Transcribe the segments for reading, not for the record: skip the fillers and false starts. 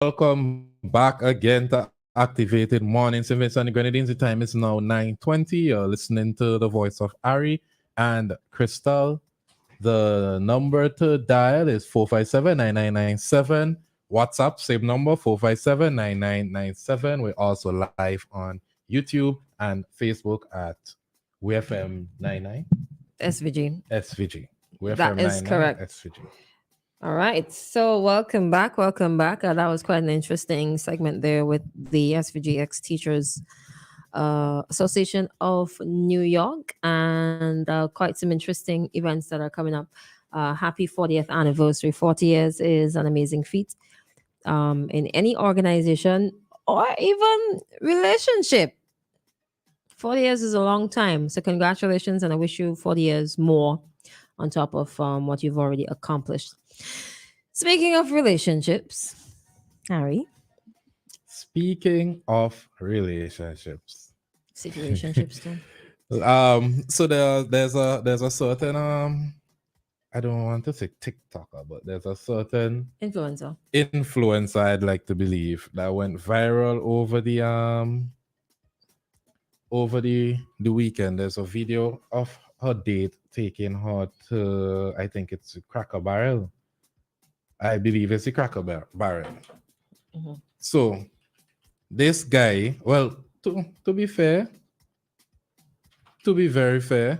Welcome back again to Activated Mornings. Invest on the Grenadines. The time is now 9:20. You're listening to the voice of Ari and Christal. The number to dial is 457-9997. WhatsApp, same number, 457-9997. We're also live on YouTube and Facebook at WEFM99 SVG. SVG. That is WEFM99 correct. SVG. All right. So welcome back. Welcome back. That was quite an interesting segment there with the SVGX Teachers Association of New York and quite some interesting events that are coming up. Happy 40th anniversary. 40 years is an amazing feat in any organization or even relationship. 40 years is a long time. So, congratulations, and I wish you 40 years more on top of what you've already accomplished. Speaking of relationships, Harry, Speaking of relationships, situationships too. there's a certain I don't want to say TikToker, but there's a certain Influencer. influencer I'd like to believe that went viral over the weekend. There's a video of her date taking her to, I think it's a Cracker Barrel. I believe it's a Barrel. Mhm. So this guy, well, to be fair, to be very fair,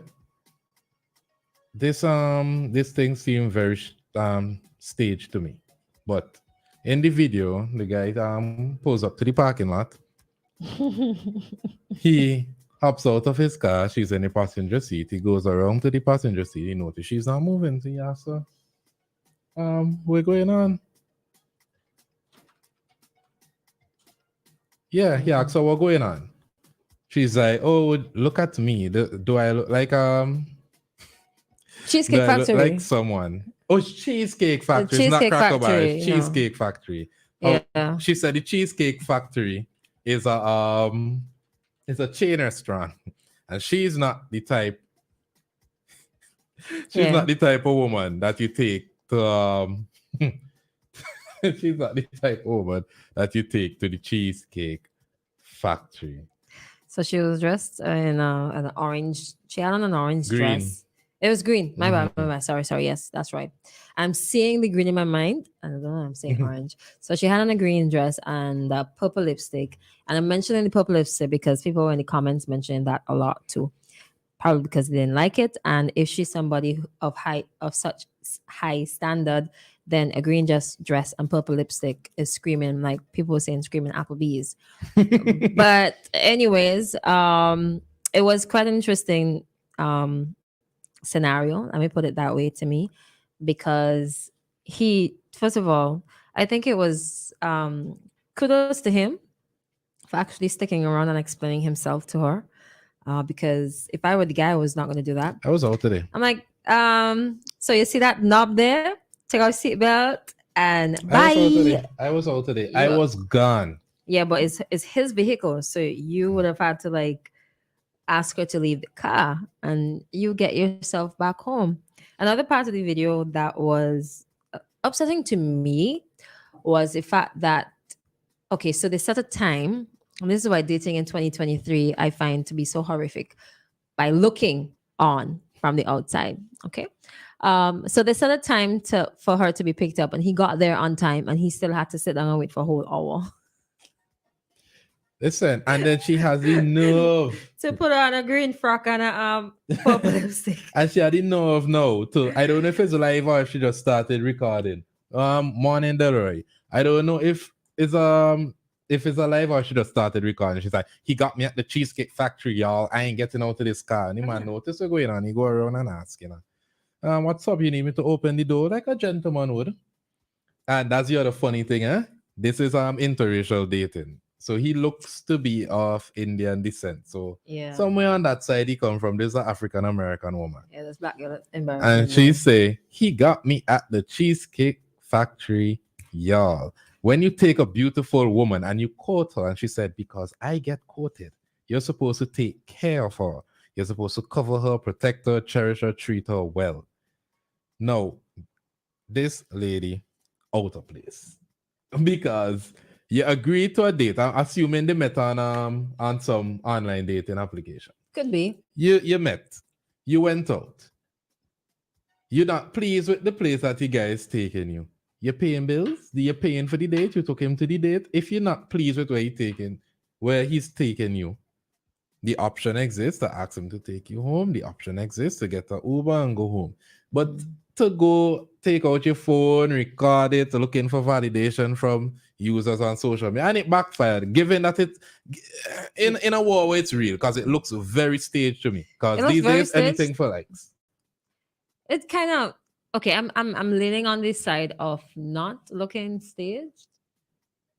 this thing seemed very staged to me. But in the video, the guy pulls up to the parking lot. He hops out of his car. She's in the passenger seat. He goes around to the passenger seat. He notices she's not moving. So he asks her, "What's going on?" Yeah, he asks her, "What's going on?" She's like, "Oh, look at me. Do I look like Do Cheesecake I look like Factory. someone?" Oh, Cheesecake The Factory. It's not Cheesecake Cracker Barrel. Factory, It's no. Cheesecake Factory. Oh, Yeah. she said the Cheesecake Factory is a chain restaurant, and she's Yeah. not the type of woman that you take to she's not the type of woman that you take to the Cheesecake Factory. So she was dressed in an orange. She had on an orange Green. dress. It was green. My bad. My Mhm. bad. Sorry. Sorry. Yes, that's right. I'm seeing the green in my mind. I don't know. I'm saying orange. So she had on a green dress and purple lipstick. And I'm mentioning the purple lipstick because people in the comments mentioning that a lot too. Probably because they didn't like it. And if she's somebody of such high standard, then a green dress and purple lipstick is screaming like people were saying screaming Applebee's. But anyways, it was quite an interesting scenario. Let me put it that way to me, because he first of all, I think it was kudos to him for actually sticking around and explaining himself to her. Because if I were the guy, I was not going to do that. I was out today. I'm like, so you see that knob there? Take off seatbelt and I was out bye. today. I was out today. I You was gone. Yeah, but it's his vehicle, so you would have had to like ask her to leave the car, and you get yourself back home. Another part of the video that was upsetting to me was the fact that okay, so they set a time, and this is why dating in 2023 I find to be so horrific by looking on from the outside. Okay. So they set a time for her to be picked up, and he got there on time, and he still had to sit down and wait for a whole hour. Listen, and then she has the nerve. To put on a green frock and a purple lipstick. And she had the nerve now to, I don't know if it's live or if she just started recording. Morning Delroy. I don't know if it's alive or she just started recording. She's like, "He got me at the Cheesecake Factory, y'all. I ain't getting out of this car." And the man notice what's going on. He go around and ask, "What's up? You need me to open the door like a gentleman would?" And that's the other funny thing, eh? This is interracial dating. So he looks to be of Indian descent. So Yeah. somewhere on that side he come from. There's an African American woman. Yeah, that's black girl embarrassment. And she say, "He got me at the Cheesecake Factory, y'all." When you take a beautiful woman and you court her, and she said, "Because I get courted, you're supposed to take care of her. You're supposed to cover her, protect her, cherish her, treat her well." No, this lady, out of place. because you agreed to a date. I'm assuming they met on some online dating application. Could be. You met, you went out. You're not pleased with the place that the guy is taking you. You're paying bills. You're paying for the date. You took him to the date. If you're not pleased with where he's taking you, the option exists to ask him to take you home. The option exists to get an Uber and go home. But to go take out your phone, record it, looking for validation from users on social media, and it backfired, given that it in a war where it's real, because it looks very staged to me. Because these days, anything for likes. It's kind of okay. I'm leaning on this side of not looking staged.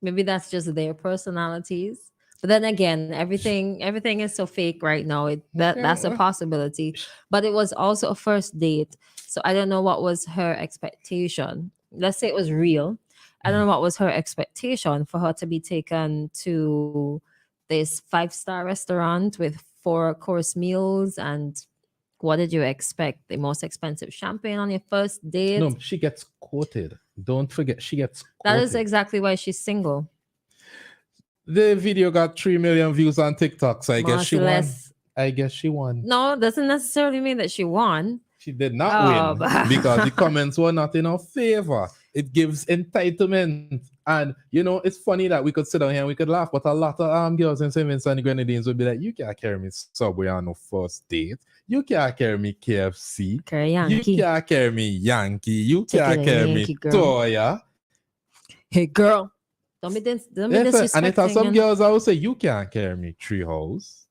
Maybe that's just their personalities. But then again, everything is so fake right now. That's a possibility. But it was also a first date. So I don't know what was her expectation. Let's say it was real. I don't know what was her expectation for her to be taken to this 5-star restaurant with 4-course meals. And what did you expect? The most expensive champagne on your first date? No, she gets quoted. Don't forget, she gets quoted. That is exactly why she's single. The video got 3 million views on TikTok, so I guess she won. I guess she won. No, doesn't necessarily mean that she won. She did not win because the comments were not in her favor. It gives entitlement. And, it's funny that we could sit down here and we could laugh, but a lot of girls in St. Vincent and the Grenadines would be like, you can't carry me Subway on no first date. You can't carry me KFC. You can't carry me Yankee. You can't carry me Toya. Hey, girl. Don't be disrespecting. And it has some girls I would say, you can't carry me Treehouse.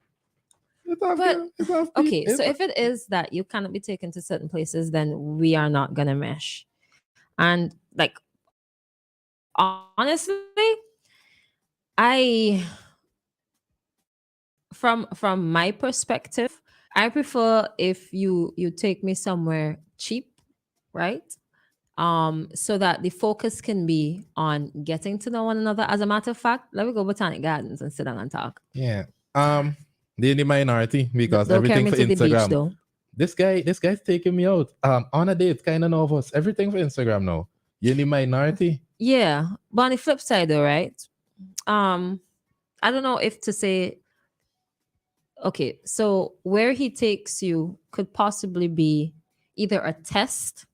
Okay, so if it is that you cannot be taken to certain places, then we are not gonna mesh. And like, honestly, from my perspective, I prefer if you take me somewhere cheap, right? So that the focus can be on getting to know one another. As a matter of fact, let me go Botanic Gardens and sit down and talk. Yeah. They're in the minority because Don't everything for Instagram. Beach, this guy's taking me out. On a date, kind of nervous. Everything for Instagram now. You're in the minority. Yeah. But on the flip side though, right? I don't know if to say, okay, so where he takes you could possibly be either a test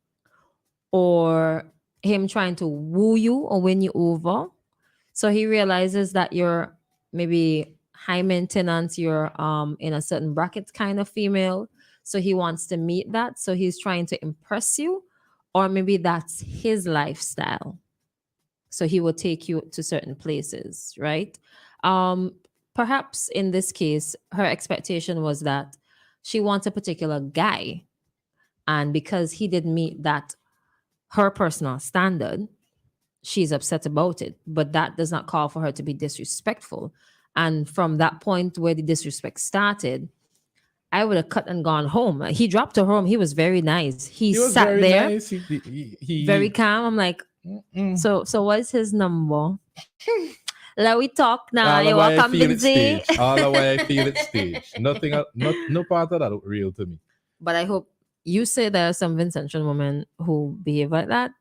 or him trying to woo you or win you over. So he realizes that you're maybe high maintenance, you're in a certain bracket kind of female. So he wants to meet that. So he's trying to impress you, or maybe that's his lifestyle. So he will take you to certain places, right? Perhaps in this case, her expectation was that she wants a particular guy. And because he didn't meet that her personal standard, she's upset about it. But that does not call for her to be disrespectful. And from that point where the disrespect started, I would have cut and gone home. He dropped her home. He was very nice. He sat there, nice. He very calm. I'm like, so what is his number? Let we talk now. You're welcome, Lindsay. All the way I feel it staged. Nothing, no part of that look real to me. But I hope you say there are some Vincentian women who behave like that.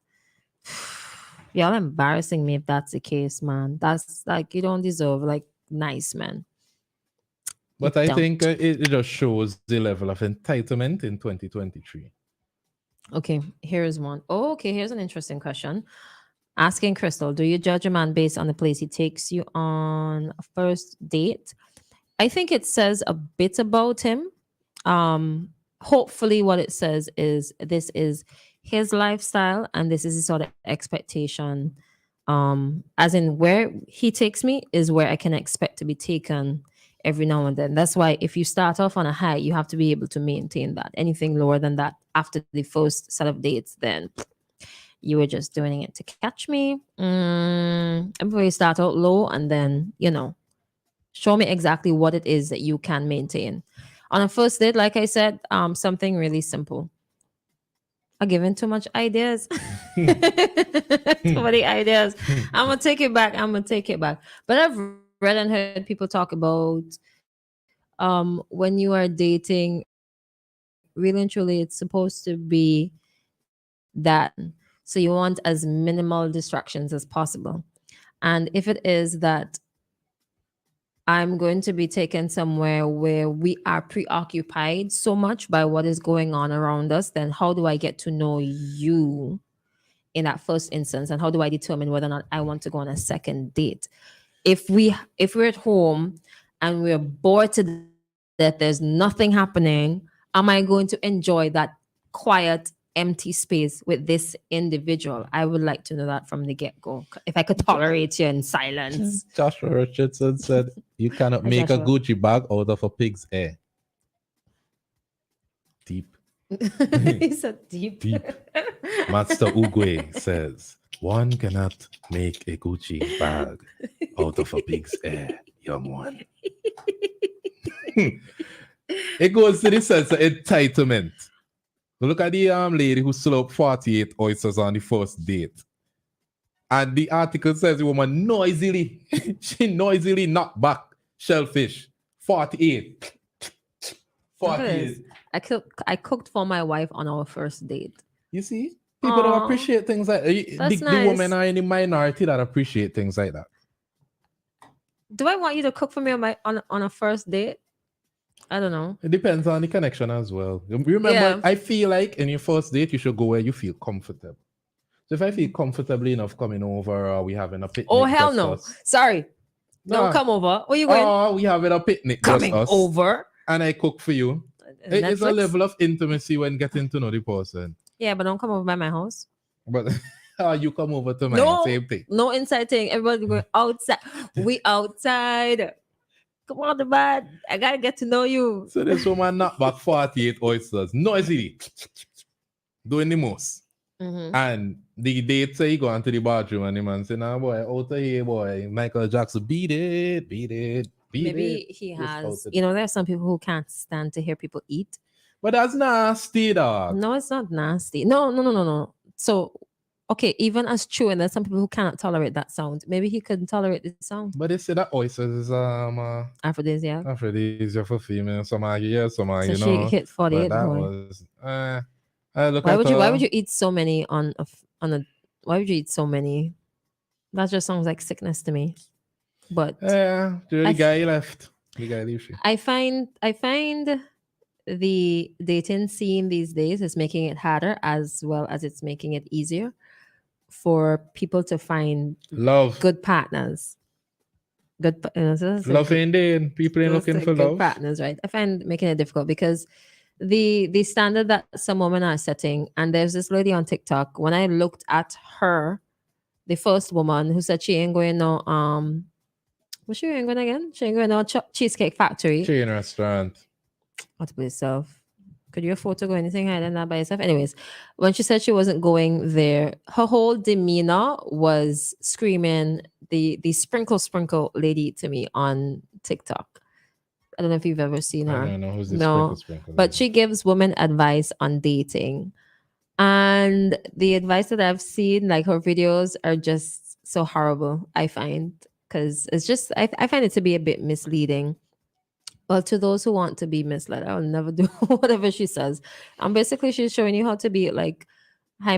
Y'all embarrassing me if that's the case, man. That's like, you don't deserve like nice men. But I think it just shows the level of entitlement in 2023. Okay, here's one. Oh, okay, here's an interesting question. Asking Christal, do you judge a man based on the place he takes you on a first date? I think it says a bit about him. Hopefully what it says is this is his lifestyle and this is the sort of expectation. As in where he takes me is where I can expect to be taken every now and then. That's why if you start off on a high, you have to be able to maintain that. Anything lower than that after the first set of dates, then you were just doing it to catch me. Everybody start out low and then, show me exactly what it is that you can maintain. On a first date, like I said, something really simple. I'm giving too much ideas. Too many ideas. I'm going to take it back. But I've read and heard people talk about when you are dating, really and truly, it's supposed to be that. So you want as minimal distractions as possible. And if it is that I'm going to be taken somewhere where we are preoccupied so much by what is going on around us, then how do I get to know you in that first instance? And how do I determine whether or not I want to go on a second date? If we're at home and we're bored to death, there's nothing happening, am I going to enjoy that quiet, empty space with this individual? I would like to know that from the get-go. If I could tolerate you in silence. Joshua Richardson said, "You cannot Hi, make a Joshua. Gucci bag out of a pig's hair." Deep. He's so deep. Deep. Master Ugwe says, "One cannot make a Gucci bag out of a pig's hair, young one." It goes to the sense of entitlement. Look at the lady who slurped 48 oysters on the first date. And the article says the woman she noisily knocked back shellfish. 48. Look at 48. this. I cooked for my wife on our first date. You see? People don't Aw, appreciate things like that. that's The nice. women are in the minority that appreciate things like that. Do I want you to cook for me on a first date? I don't know. It depends on the connection as well. Remember, Yeah. I feel like in your first date, you should go where you feel comfortable. So if I feel comfortably enough coming over, or we having a picnic. Oh hell just no! us. Sorry, don't Nah. come over. Where you going? Oh, we having a picnic. Coming just us, over. and I cook for you. It is a Netflix? level of intimacy when getting to know the person. Yeah, but don't come over by my house. But you come over to mine, No. same thing. No inside thing. Everybody going outside. We outside. Come on, the bad. I gotta get to know you. So this woman knocked back 48 oysters, noisily, doing the most. Mhm. And the date say he go into the bathroom and the man say, "Nah, boy, out of here, boy. Michael Jackson, beat it, beat it, beat Maybe it." he Just has. out of You know, there are some people who can't stand to hear people eat. But that's nasty, dog. No, it's not nasty. No. So, okay, even as chewing, there's some people who cannot tolerate that sound. Maybe he couldn't tolerate the sound. But they say that oysters is Aphrodisiac. aphrodisiac for females. Some are yes, some are So you she know. hit But 48. that Boy. was I look Why at would you? her. Why would you eat so many on a? Why would you eat so many? That just sounds like sickness to me. But Yeah, the I guy left. The guy leaves you. I find the dating scene these days is making it harder as well as it's making it easier for people to find Love. good partners. Good, so that's Love good- ain't there. People ain't that's looking like for good love. partners, right? I find making it difficult because the standard that some women are setting, and there's this lady on TikTok. When I looked at her, the first woman who said she ain't going no what's she ain't going again? She ain't going no Cheesecake Factory. Chain restaurant. What by yourself? Could you afford to go anything higher than that by yourself? Anyways, when she said she wasn't going there, her whole demeanor was screaming the sprinkle lady to me on TikTok. I don't know if you've ever seen I her. don't know who's this No, sprinkle. but she gives women advice on dating. And the advice that I've seen, like her videos, are just so horrible, I find. Because it's just, I find it to be a bit misleading. But to those who want to be misled, I will never do whatever she says. And basically, she's showing you how to be like high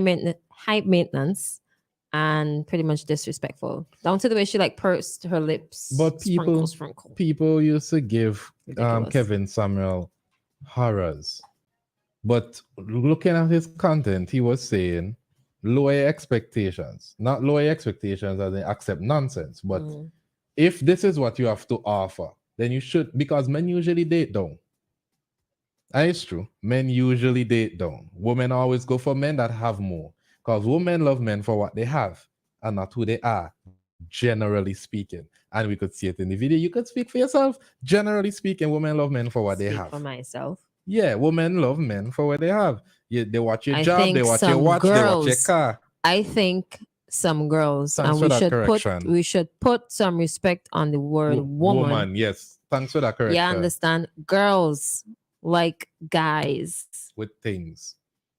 maintenance and pretty much disrespectful. Down to the way she like pursed her lips. But Sprinkle. people used to give Ridiculous. Kevin Samuel horrors. But looking at his content, he was saying lower your expectations. Not lower your expectations as they accept nonsense. But Mm. if this is what you have to offer, then you should, because men usually date down. And it's true. Men usually date down. Women always go for men that have more. Because women love men for what they have and not who they are, generally speaking. And we could see it in the video. You could speak for yourself. Generally speaking, women love men for what they Speak have. for myself. Yeah, women love men for what they have. They watch your I job, think they watch your some watch, they watch your girls- car. I think some girls, Thanks and for that correction. we should put some respect on the word woman. Yes. Thanks for that correction. Yeah, understand? Girls like guys. With things.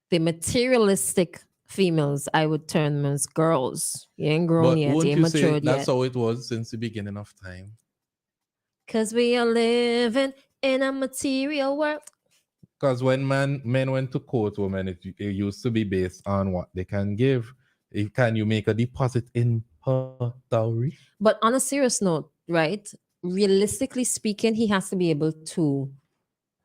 The materialistic females, I would term them as girls. You ain't grown But yet, won't you ain't you say matured that's yet. how it was since the beginning of time? Because we are living in a material world. Because when men went to court, women, it used to be based on what they can give. Can you make a deposit in her dowry. But on a serious note, right? Realistically speaking, he has to be able to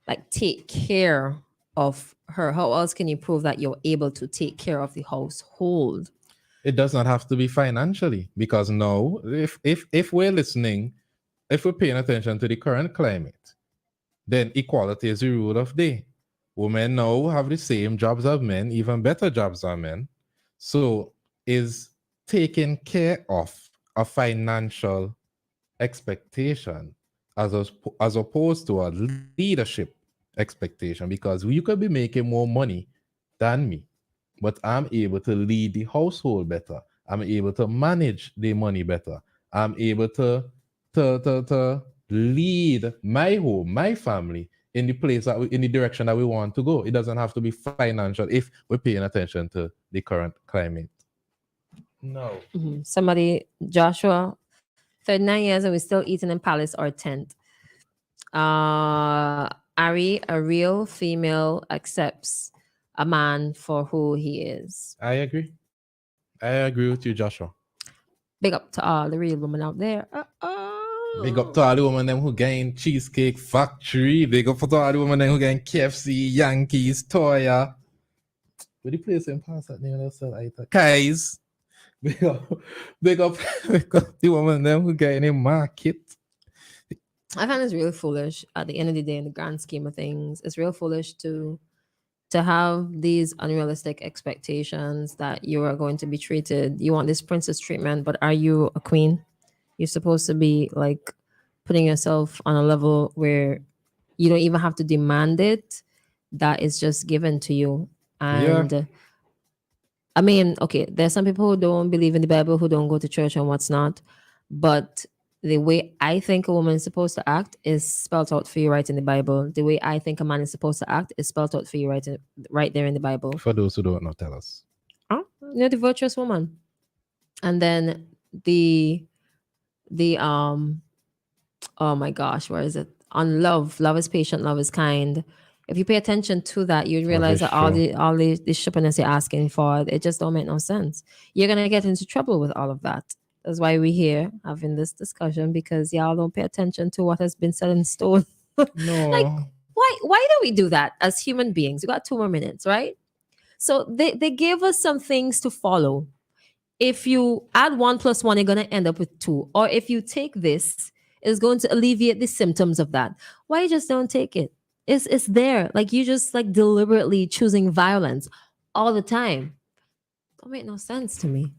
like take care of her. How else can you prove that you're able to take care of the household? It does not have to be financially, because now, if we're listening, if we're paying attention to the current climate, then equality is the rule of day. Women now have the same jobs as men, even better jobs than men. So is taking care of a financial expectation as opposed to a leadership expectation, because you could be making more money than me, but I'm able to lead the household better. I'm able to manage the money better. I'm able to lead my home, my family in the place in the direction that we want to go. It doesn't have to be financial if we're paying attention to the current climate. No. Somebody, Joshua, 39 years and we're still eating in palace or tent. Ari, a real female accepts a man for who he is. I agree. I agree with you, Joshua. Big up to all the real women out there. Big up to all the women them who gain Cheesecake Factory. Big up to all the women them who gain KFC, Yankees, Toya. Where the place in past that name of sell item? Kai's. Big up, big up the women them who gain in market. I find it's real foolish at the end of the day in the grand scheme of things. It's real foolish to have these unrealistic expectations that you are going to be treated. You want this princess treatment, but are you a queen? You're supposed to be like putting yourself on a level where you don't even have to demand it. That is just given to you. And I mean, okay, there's some people who don't believe in the Bible, who don't go to church and what's not. But the way I think a woman is supposed to act is spelled out for you right in the Bible. The way I think a man is supposed to act is spelled out for you right there in the Bible. For those who don't know, tell us. You're the virtuous woman. And then the oh my gosh, where is it? On love. Love is patient, love is kind. If you pay attention to that, you'd realize that all the shippiness you're asking for, it just don't make no sense. You're gonna get into trouble with all of that. That's why we're here having this discussion, because y'all don't pay attention to what has been set in stone. No. Like, why do we do that as human beings? We got 2 more minutes, right? So they gave us some things to follow. If you add 1 + 1, you're gonna end up with 2. Or if you take this, it's going to alleviate the symptoms of that. Why you just don't take it? It's there. Like, you just like deliberately choosing violence all the time. Don't make no sense to me.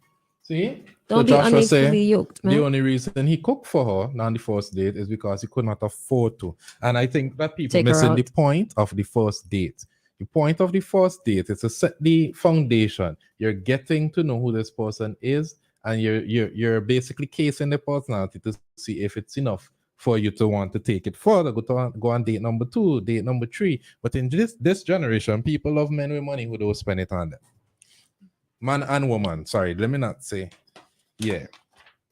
See? Don't be unequally yoked, man. The only reason he cooked for her on the first date is because he could not afford to. And I think that people missing the point of the first date. The point of the first date is to set the foundation. You're getting to know who this person is, and you're basically casing the personality to see if it's enough for you to want to take it further. Go on date number 2, date number 3. But in this generation, people love men with money who don't spend it on them. Man and woman. Sorry, let me not say. Yeah.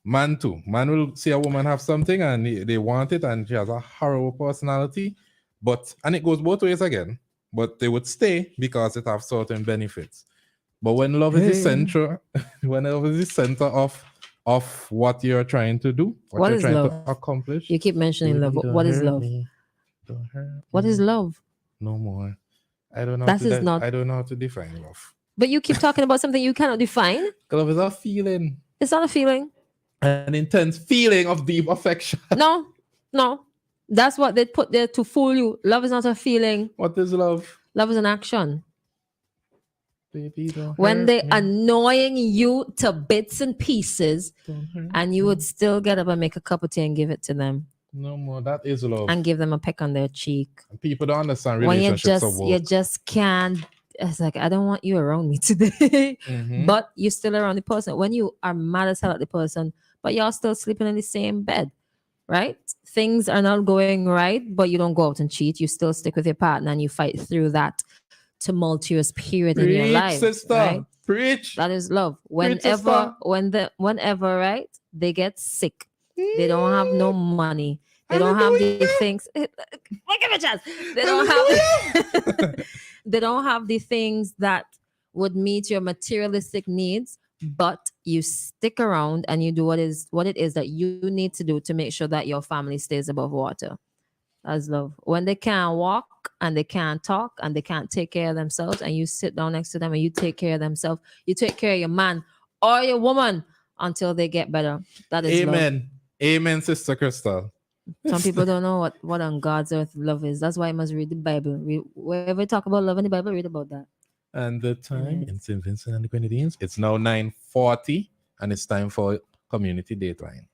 Man too. Man will see a woman have something and they want it, and she has a horrible personality. And it goes both ways again. But they would stay because it have certain benefits. But when love is the center, when love is the center of what you're trying to do, what you're trying to accomplish. You keep mentioning love. What is love? Don't hurt what is love? No more. I don't know. I don't know how to define love. But you keep talking about something you cannot define. Love is a feeling. It's not a feeling. An intense feeling of deep affection. No. That's what they put there to fool you. Love is not a feeling. What is love? Love is an action. Baby, don't when they're me. Annoying you to bits and pieces, and you would still get up and make a cup of tea and give it to them. No more. That is love. And give them a peck on their cheek. And people don't understand relationships when you just can't. It's like, I don't want you around me today. But you're still around the person. When you are mad as hell at the person, but y'all still sleeping in the same bed, right? Things are not going right, but you don't go out and cheat. You still stick with your partner and you fight through that tumultuous period in your life. Sister. Right? Preach. That is love. Whenever, right, they get sick. They don't have no money. They don't have the things. Give me a chance. They don't have. They don't have the things that would meet your materialistic needs, but you stick around and you do what it is that you need to do to make sure that your family stays above water. That's love. When they can't walk and they can't talk and they can't take care of themselves, and you sit down next to them and you take care of themselves, you take care of your man or your woman until they get better. That is love. Amen. Amen, Sister Christal. Some people don't know what on God's earth love is. That's why you must read the Bible. Wherever you talk about love in the Bible, read about that. And the time Yes. in St. Vincent and the Grenadines, it's now 9:40, and it's time for Community Dateline.